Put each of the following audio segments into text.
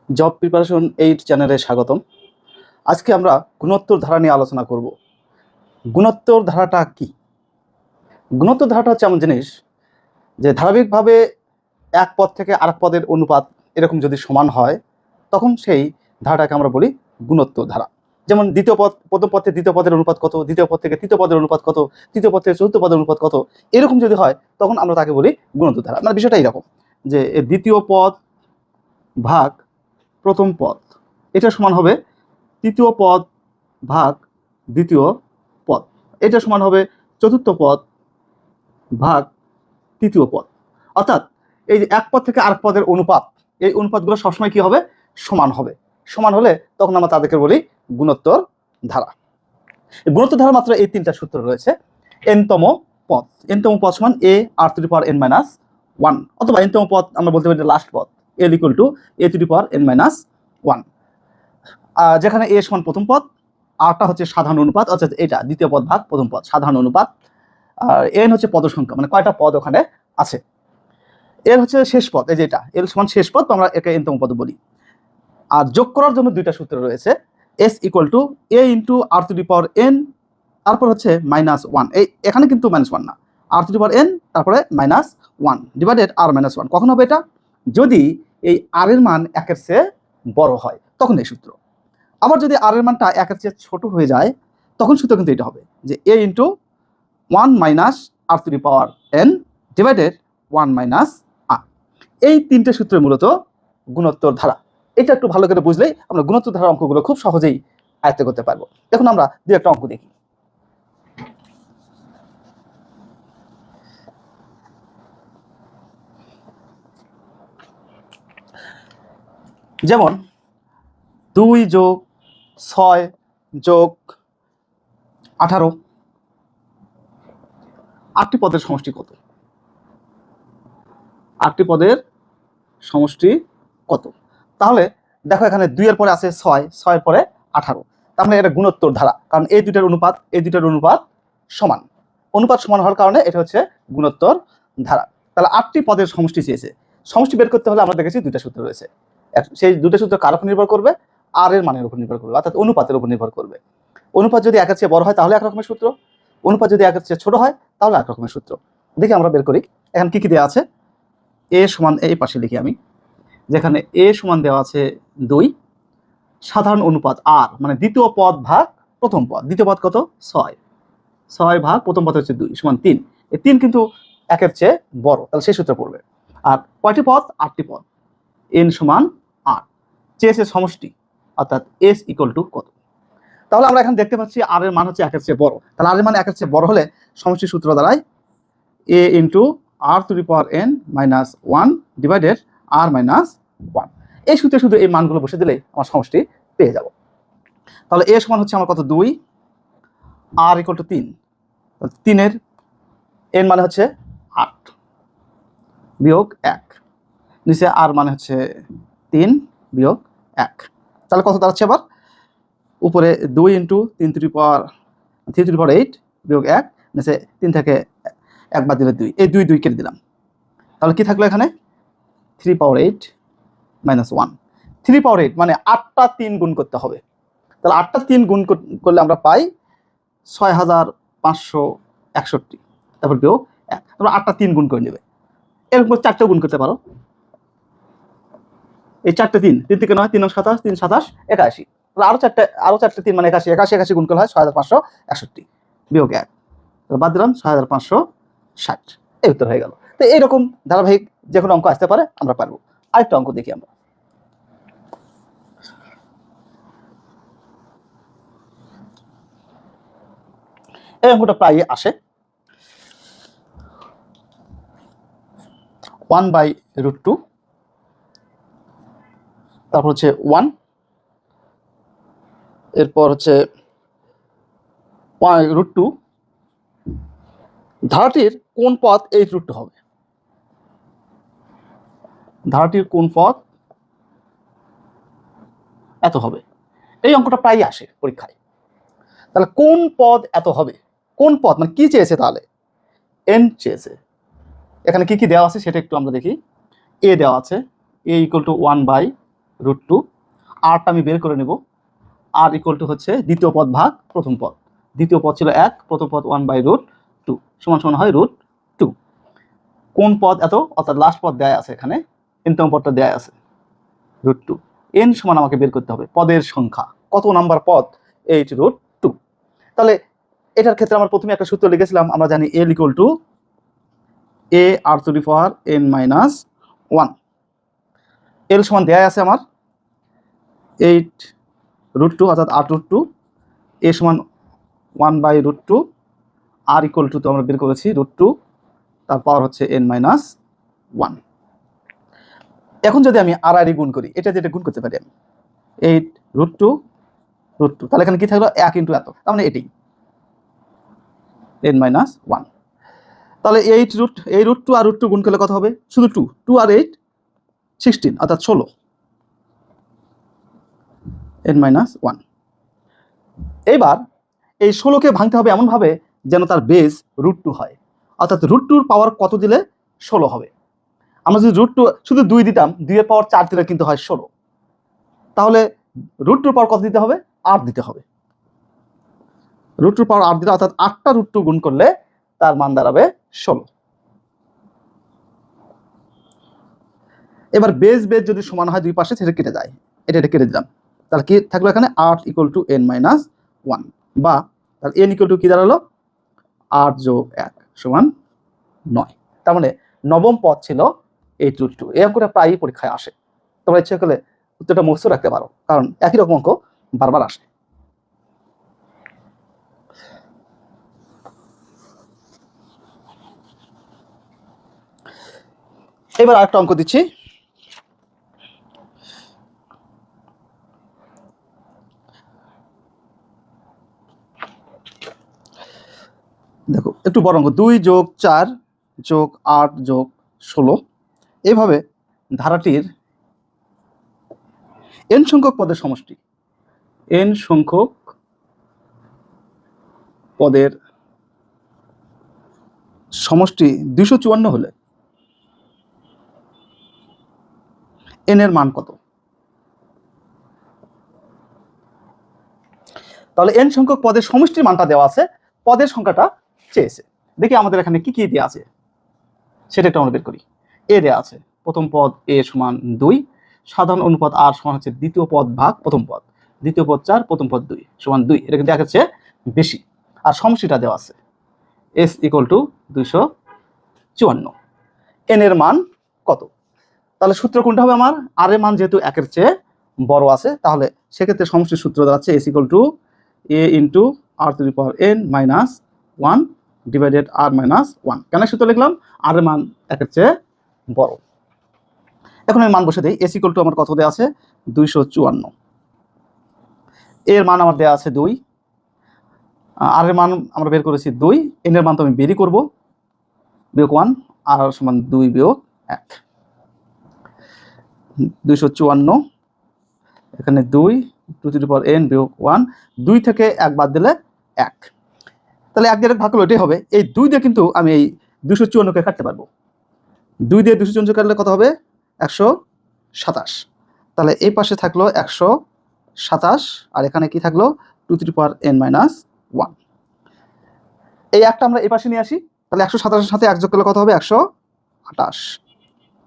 Job preparation 8 চ্যানেলে স্বাগতম। আজকে আমরা গুণোত্তর ধারা নিয়ে আলোচনা করব। গুণোত্তর ধারাটা কি? গুণোত্তর ধারাটা হচ্ছে এমন জিনিস যে ধারাবাহিকভাবে এক পদ থেকে আরেক পদের অনুপাত এরকম যদি সমান হয় তখন সেই ধারাটাকে আমরা বলি গুণোত্তর ধারা। যেমন দ্বিতীয় পদ, প্রথম পদ থেকে দ্বিতীয় পদের অনুপাত কত, দ্বিতীয় পদ থেকে তৃতীয় পদের অনুপাত কত, তৃতীয় পদ থেকে চতুর্থ পদের অনুপাত কত, এরকম যদি হয় তখন আমরা তাকে বলি গুণোত্তর ধারা। মানে বিষয়টা এইরকম যে দ্বিতীয় পদ ভাগ প্রথম পদ এটা সমান হবে তৃতীয় পদ ভাগ দ্বিতীয় পদ, এটা সমান হবে চতুর্থ পদ ভাগ তৃতীয় পদ। অর্থাৎ এই যে এক পদ থেকে আরেক পদের অনুপাত, এই অনুপাতগুলো সবসময় কি হবে? সমান হবে। সমান হলে তখন আমরা তাদেরকে বলি গুণোত্তর ধারা। গুণোত্তর ধারা মাত্র এই তিনটা সূত্র রয়েছে। এনতম পদ, এনতম পদ সমান a r to the power n minus one, অথবা এনতম পদ আমরা বলতে পারি লাস্ট পদ l equal to a to the power n minus one, যেখানে এ সমান প্রথম পদ, আরটা হচ্ছে সাধারণ অনুপাত, অর্থাৎ এটা দ্বিতীয় পদ ভাগ প্রথম পদ সাধারণ অনুপাত, আর এন হচ্ছে পদ সংখ্যা, মানে কয়টা পদ ওখানে আছে। এর হচ্ছে শেষ পদ, এই যে এটা এল সমান শেষ পদ, আমরা একে এনতম পদ বলি। আর যোগ করার জন্য দুইটা সূত্র রয়েছে, S equal to A into R to the power N, তারপর হচ্ছে মাইনাস ওয়ান। এই এখানে কিন্তু মাইনাস ওয়ান না, আর টু দি পাওয়ার এন তারপরে minus one divided r minus one. কখন হবে এটা? যদি এই আর এর মান একের চেয়ে বড় হয় তখন এই সূত্র। আবার যদি আর এর মানটা একের চেয়ে ছোট হয়ে যায় তখন সূত্র কিন্তু এটা হবে যে a into one minus r to the power n divided one minus r. এই তিনটে সূত্র মূলত গুণোত্তর ধারা। এটা একটু ভালো করে বুঝলেই আমরা গুণোত্তর ধারার অঙ্কগুলো খুব সহজেই আয়ত্ত করতে পারবো। এখন আমরা দু একটা অঙ্ক দেখি। যেমন 2 যোগ 6 যোগ 18, 8টি পদের সমষ্টি কত? 8টি পদের সমষ্টি কত? তাহলে দেখো এখানে 2 এর পরে আছে 6, 6 এর পরে 18, তার মানে এটা গুণোত্তর ধারা, কারণ এই দুইটার অনুপাত সমান। অনুপাত সমান হওয়ার কারণে এটা হচ্ছে গুণোত্তর ধারা। তাহলে 8টি পদের সমষ্টি চেয়েছে। সমষ্টি বের করতে হলে আমরা দেখেছি দুইটা সূত্র রয়েছে। সেই দুটো সূত্র কার উপর নির্ভর করবে? আর এর মানের উপর নির্ভর করবে, অর্থাৎ অনুপাতের উপর নির্ভর করবে। অনুপাত যদি একের চেয়ে বড় হয় তাহলে এক রকমের সূত্র, অনুপাত যদি একের চেয়ে ছোট হয় তাহলে এক রকমের সূত্র। দেখি আমরা বের করি। এখন কি কি দেওয়া আছে? এ সমান, এই পাশে লিখি আমি, যেখানে এ সমান দেওয়া আছে 2, সাধারণ অনুপাত আর মানে দ্বিতীয় পদ ভাগ প্রথম পদ, দ্বিতীয় পদ কত? 6, 6 ভাগ প্রথম পদ হচ্ছে 2 সমান 3। এই 3 কিন্তু একের চেয়ে বড়, তাহলে সেই সূত্র পড়বে। আর কয়টি পদ? 8টি পদ। এন সমান 8, চেয়েছে সমষ্টি, অর্থাৎ এস ইকুয়াল টু কত। তাহলে আমরা এখন দেখতে পাচ্ছি আর এর মান হচ্ছে একের চেয়ে বড়, তাহলে আর এর মান একের চেয়ে বড় হলে সমষ্টি সূত্র দ্বারাই a into R to the power n minus one divided r minus one. এই সূত্রে শুধু এই মানগুলো বসে দিলেই আমার সমষ্টি পেয়ে যাব। তাহলে এ সমান হচ্ছে আমার কত? 2, আর ইকুয়াল টু 3, 3-এর এন মানে হচ্ছে 8 বিয়োগ 1, নিচে আর মানে হচ্ছে 3 বিয়োগ 1। তাহলে কত দাঁড়াচ্ছে আবার? উপরে 2 ইন্টু 3 টু দি পাওয়ার 8 বিয়োগ 1, নিচে 3 থেকে 1 বাদ দিলে 2, এই 2 2 কেটে দিলাম। তাহলে কি থাকলো এখানে? 3 পাওয়ার 8 মাইনাস 1। 3 পাওয়ার 8 মানে 8টা 3 গুণ করতে হবে। তাহলে 8টা 3 গুণ করলে আমরা পাই 6561, তারপর বিয়োগ 1। তোমরা 8টা 3 গুণ করে নেবে। এরকম 4টা গুণ করতে পারো। এই 4টে 3, 3 থেকে 9, 3 9 27, 3 27 81। তাহলে আরো চারটে 3 মানে 81, 81 গুণ করলে হয় 6561 বিয়োগ 1, বাদ দিলাম 6560। এই উত্তর হয়ে গেল। তো এইরকম ধারাবাহিক যে কোনো অঙ্ক আসতে পারে, আমরা পারবো। আরেকটা অঙ্ক দেখি আমরা। এই অঙ্কটা প্রায় আসে। 1/√2, তারপর হচ্ছে 1, এরপর হচ্ছে √2। ধারাটির কোন পদ এই √2 হবে? ধারাটির কোন পদ এত হবে? এই অঙ্কটা প্রায় আসে পরীক্ষায়। তাহলে কোন পদ এত হবে? কোন পদ মানে কি চেয়েছে? তাহলে এন চেয়েছে। এখানে কি কি দেওয়া আছে সেটা একটু আমরা দেখি। এ দেওয়া আছে, এ ইকুয়াল টু 1/√2, √2। আরটা আমি বের করে নেব। আর ইকুয়াল টু হচ্ছে দ্বিতীয় পদ ভাগ প্রথম পদ। দ্বিতীয় পদ ছিল 1, প্রথম পদ 1/√2 সমান সমান হয় √2। কোন পদ এত, অর্থাৎ লাস্ট পদ দেয়া আছে এখানে, এনতম পদটা দেয়া আছে √2। এন সমান আমাকে বের করতে হবে পদের সংখ্যা, কত নাম্বার পদ, 8√2। তাহলে এটার ক্ষেত্রে আমরা প্রথমে একটা সূত্র লিখেছিলাম, আমরা জানি L equal to AR⁻n-1। L সমান দেয়া আছে আমার 8√2 অর্থাৎ 8√2, A সমান 1/√2, আর ইকুয়াল টু তো আমরা বের করেছি √2, তার পাওয়ার হচ্ছে n-1। এখন যদি আমি আর গুণ করি, এটা যেটা গুণ করতে পারি আমি 8√2 তাহলে এখানে কি থাকলো 1 ইন্টু এত, তার মানে এটি n-1। তাহলে এই √2 আর √2 গুণ করলে কত হবে, শুধু 2 আর 8 16 অর্থাৎ 16 n-1। এইবার এই 16কে ভাঙতে হবে এমনভাবে যেন তার বেস √2 হয়, অর্থাৎ √2 পাওয়ার কত দিলে 16 হবে। আমরা যদি √2 শুধু 2 দিতাম, 2 এর পাওয়ার 4 দিলে কিন্তু হয় 16। তাহলে √2 পাওয়ার কত দিতে হবে, 8 দিতে হবে। √2 পাওয়ার 8 দিলে অর্থাৎ 8টা √2 গুণ করলে তার মান দাঁড়াবে 16। এবার বেস যদি সমান হয় দুই পাশে, সেটা কেটে যায়, এটা কেটে দিলাম। তাহলে কি থাকলো এখানে 8 ইকুয়াল টু n-1, বা তাহলে n ইকুয়াল টু কি দাঁড়ালো 8 যোগ 1 সমান 9। তার মানে নবম পদ ছিল 8√2। এই অঙ্কটা প্রায়ই পরীক্ষায় আসে, তোমরা ইচ্ছে করলে উত্তরটা মুখস্থ রাখতে পারো, কারণ একই রকম অঙ্ক বারবার আসে। এবার আরেকটা অঙ্ক দিচ্ছি। দেখো একটু বড় অঙ্ক, 2 যোগ 4 যোগ 8 যোগ 16, এইভাবে ধারাটির n সংখ্যক পদের সমষ্টি, n সংখ্যক পদের সমষ্টি 254 হলে n এর মান কত। তাহলে n সংখ্যক পদের সমষ্টির মানটা দেওয়া আছে, পদের সংখ্যাটা চেয়েছে। দেখি আমাদের এখানে কি কি দেওয়া আছে সেটা একটু আমরা বের করি। a দেওয়া আছে, প্রথম পদ a সমান 2, সাধারণ অনুপাত r সমান হচ্ছে দ্বিতীয় পদ ভাগ প্রথম পদ, দ্বিতীয় পদ 4, প্রথম পদ 2 সমান 2, এটা কিন্তু দেখাচ্ছে বেশি। আর সমষ্টিটা দেওয়া আছে s ইকুয়াল টু 254। n এর মান কত, তাহলে সূত্র কোনটা হবে আমার, r এর মান যেহেতু 1 এর চেয়ে বড় আছে, তাহলে সেক্ষেত্রে সমষ্টির সূত্র দাঁড়াচ্ছে s equal to a into r⁻n-1 divided r-1। কেন সূত্র লিখলাম, r এর মান 1 এর চেয়ে বড়। এখন আমি মান বসে দিই, s ইকুয়াল টু আমার কত দেওয়া আছে 254, এর মান আমার দেওয়া আছে 2, r এর মান আমরা বের করেছি 2, n এর মান তো আমি বেরই করব, বিয়োগ 1, r সমান 2 বিয়োগ 1, 254 এখানে 2 2n বিয়োগ 1, 2 থেকে 1 বাদ দিলে 1, তাহলে 1 দিয়ে ভাগ করলে এটাই হবে। এই 2 দিয়ে কিন্তু আমি এই 254কে কাটতে পারবো, 2 দিয়ে 254 কাটলে কত হবে 127। তাহলে এই পাশে থাকলো 127, আর এখানে কি থাকলো 2n-1। এই একটা আমরা এই পাশে নিয়ে আসি, তাহলে 127 এর সাথে 1 যোগ করলে কত হবে 128,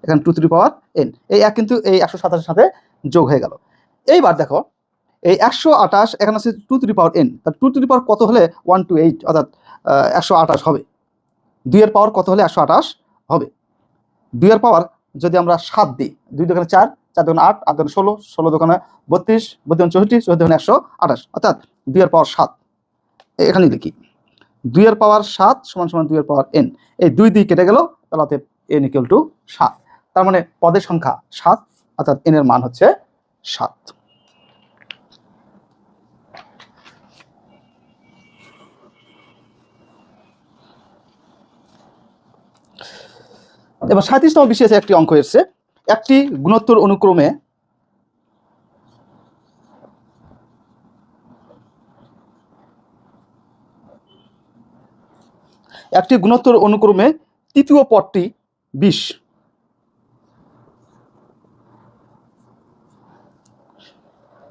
এখানে 2n, এই 1 কিন্তু এই 127 এর সাথে যোগ হয়ে গেল। এইবার দেখো এই 128 এখানে আছে 2n, তার 2 কত হলে 128 অর্থাৎ 128 হবে। 2 এর পাওয়ার কত হলে 128 হবে। 2 এর পাওয়ার যদি আমরা 7 দিই, 2 দোকানে 4, 4 দোকানে 8, 8 দোকানে 16, 16 দোকানে 32, 32 দোকানে 64, 64 দোকানে 128, অর্থাৎ 2 এর পাওয়ার 7। এখানে লিখি 2 এর পাওয়ার 7 সমান সমান 2 এর পাওয়ার n, এই 2 দিয়ে কেটে গেল, তাহলে অতএব n ইকুয়াল টু 7। তার মানে পদের সংখ্যা 7, অর্থাৎ n এর মান হচ্ছে 7। এবার 37তম বিশেষ একটি অঙ্ক এসেছে, একটি গুণোত্তর অনুক্রমে তৃতীয় পদটি 20,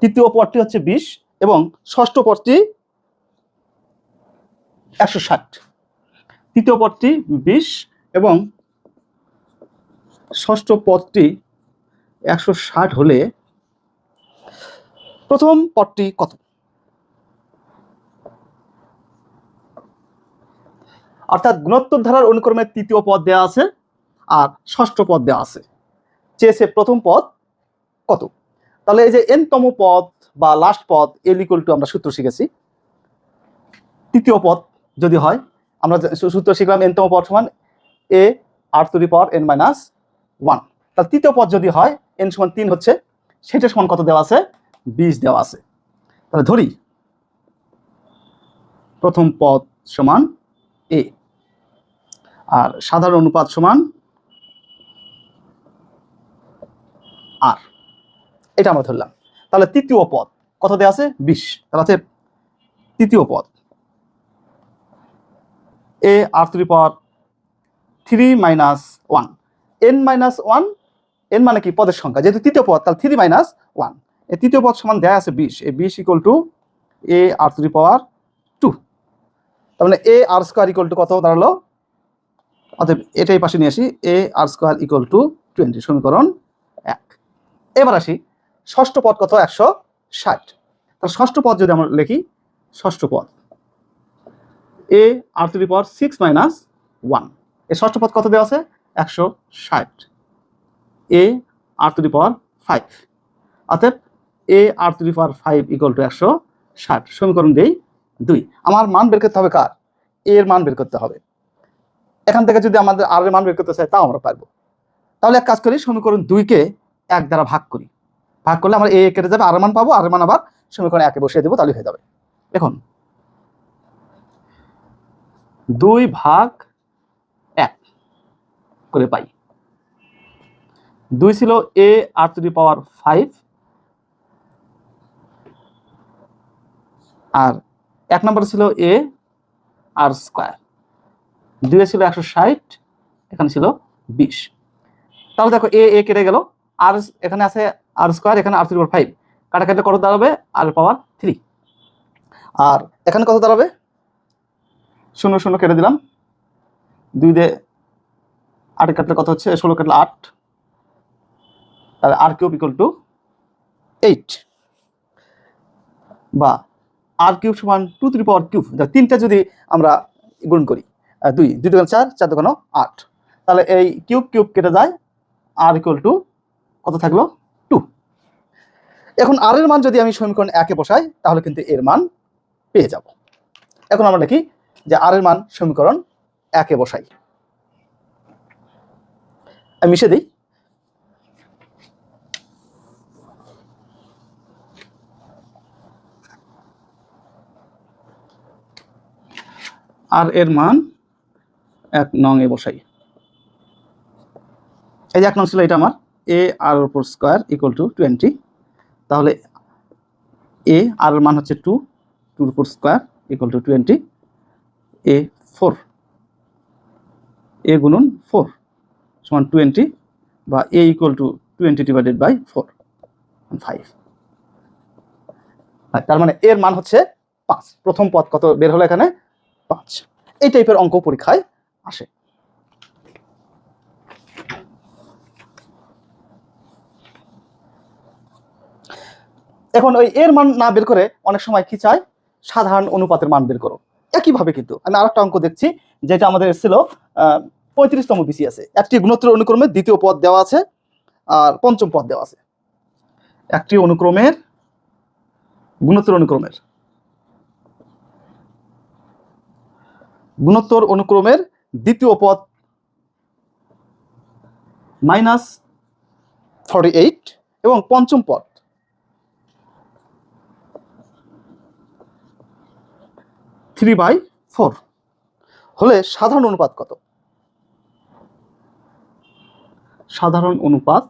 তৃতীয় পদটি হচ্ছে 20 এবং ষষ্ঠ পদটি 160। তৃতীয় পদটি 20 এবং ষষ্ঠ পদটি 160 হলে প্রথম পদটি কত? অর্থাৎ গুণোত্তর ধারার অনুক্রমে তৃতীয় পদ দেওয়া আছে আর ষষ্ঠ পদ দেওয়া আছে, চেয়েছে প্রথম পদ কত। তাহলে এই যে n-তম পদ বা লাস্ট পদ l ইকুয়াল টু আমরা সূত্র শিখেছি, তৃতীয় পদ যদি হয় আমরা সূত্র শিখলাম n-তম পদ সমান a r⁻n-1। তাহলে তৃতীয় পদ যদি হয় n সমান 3 হচ্ছে, সেটা সমান কত দেওয়া আছে? 20 দেওয়া আছে। তাহলে ধরি প্রথম পদ সমান a আর সাধারণ অনুপাত সমান r, এটা আমরা ধরলাম। তাহলে তৃতীয় পদ কত দেওয়া আছে? 20। তাহলে আছে তৃতীয় পদ a r⁻³ - 1 n মানে কি? পদের সংখ্যা, যেহেতু তৃতীয় পদ তাহলে 3 - 1। এই তৃতীয় পদ সমান দেয়া আছে 20, এই 20 ইকুয়াল টু a r⁻²। তার মানে a r² ইকুয়াল টু কত দাঁড়ালো? অতএব এটাই পাশে নিয়ে আসি, a r² ইকুয়াল টু 20, সমীকরণ 1। এবার আসি ষষ্ঠ পদ কত? 160। তাহলে ষষ্ঠ পদ যদি আমরা লিখি, ষষ্ঠ পদ a r⁻6 - 1, এই ষষ্ঠ পদ কত দেওয়া আছে? 160। a r⁵, অতএব a r⁵ ইকুয়াল টু 160। সমীকরণ দেই 2। আমার মান বের করতে হবে কার? a এর মান বের করতে হবে। এখান থেকে যদি আমাদের r এর মান বের করতে চাই তাও আমরা পারবো। তাহলে এক কাজ করি, সমীকরণ 2-কে 1 দ্বারা ভাগ করি। ভাগ করলে আমরা a কেটে যাবে, r এর মান পাবো, r এর মান আবার সমীকরণ 1-এ বসিয়ে দেবো, তাহলে হয়ে যাবে। এখন 2/1 করে পাই। 2 ছিল a r⁵, আর 1 নম্বর ছিল a r²। 2 ছিল 160, এখানে ছিল 20। তাহলে দেখো a কেটে গেল, আর এখানে আছে r², এখানে r⁵, কাটাকাটি কত দাঁড়াবে? r⁻3। আর এখানে কত দাঁড়াবে? 0 0 কেটে দিলাম, 2 দিয়ে 8 কাটলে কত হচ্ছে? 16 কাটলে 8, তাহলে r³ ইকুয়াল টু 8 বা r³ সমান 2⁵। তিনটা যদি আমরা গুণ করি, 2 2 × 4 4 × 8, তাহলে এই কিউব কেটে যায়, r ইকুয়াল টু কত থাকলো? 2। এখন r এর মান যদি আমি সমীকরণ 1-এ বসাই তাহলে কিন্তু এর মান পেয়ে যাব। এখন আমরা দেখি যে r এর মান সমীকরণ 1-এ বসাই। আমি মিশে দিই। আর এর মান 1 নং এ বসাই। এই যে 1 নং ছিল এটা আমার a r² ইকুয়াল টু 20। তাহলে a r এর মান হচ্ছে 2 2² ইকুয়াল টু 20, a 4, a গুণন 4 সমান 20 বা a ইকুয়াল টু 20/4 5। তার মানে এর মান হচ্ছে 5। প্রথম পদ কত বের হলো? এখানে 5। এই টাইপের অঙ্ক পরীক্ষায় আসে। এখন ওই এর মান না বের করে অনেক সময় কি চায়? সাধারণ অনুপাতের মান বের করো। একইভাবে কিন্তু আমি আরেকটা অঙ্ক দেখছি, যেটা আমাদের ছিল 35তম BCS-এ। একটি গুণোত্তর অনুক্রমে দ্বিতীয় পদ দেওয়া আছে আর পঞ্চম পদ দেওয়া আছে। একটি অনুক্রমের গুণোত্তর অনুক্রমের দ্বিতীয় পদ -48 এবং পঞ্চম পদ 3/4 হলে সাধারণ অনুপাত কত? সাধারণ অনুপাত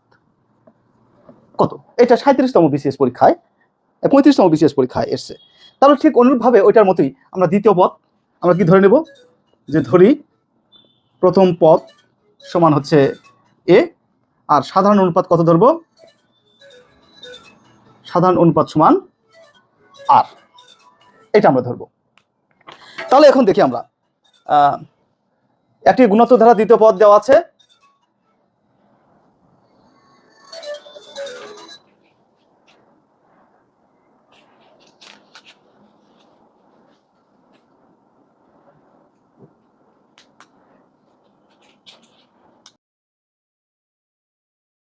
কত? এটা 37তম BCS পরীক্ষায়, 35তম BCS পরীক্ষায় এসছে। তাহলে ঠিক অনুরূপভাবে ওইটার মতোই আমরা দ্বিতীয় পদ আমরা কি ধরে নেব? যে ধরি প্রথম পদ সমান হচ্ছে a, আর সাধারণ অনুপাত কত ধরব? সাধারণ অনুপাত সমান আর, এটা আমরা ধরবো। তাহলে এখন দেখি আমরা একটি গুণোত্তর ধারা দ্বিতীয় পদ দেওয়া আছে,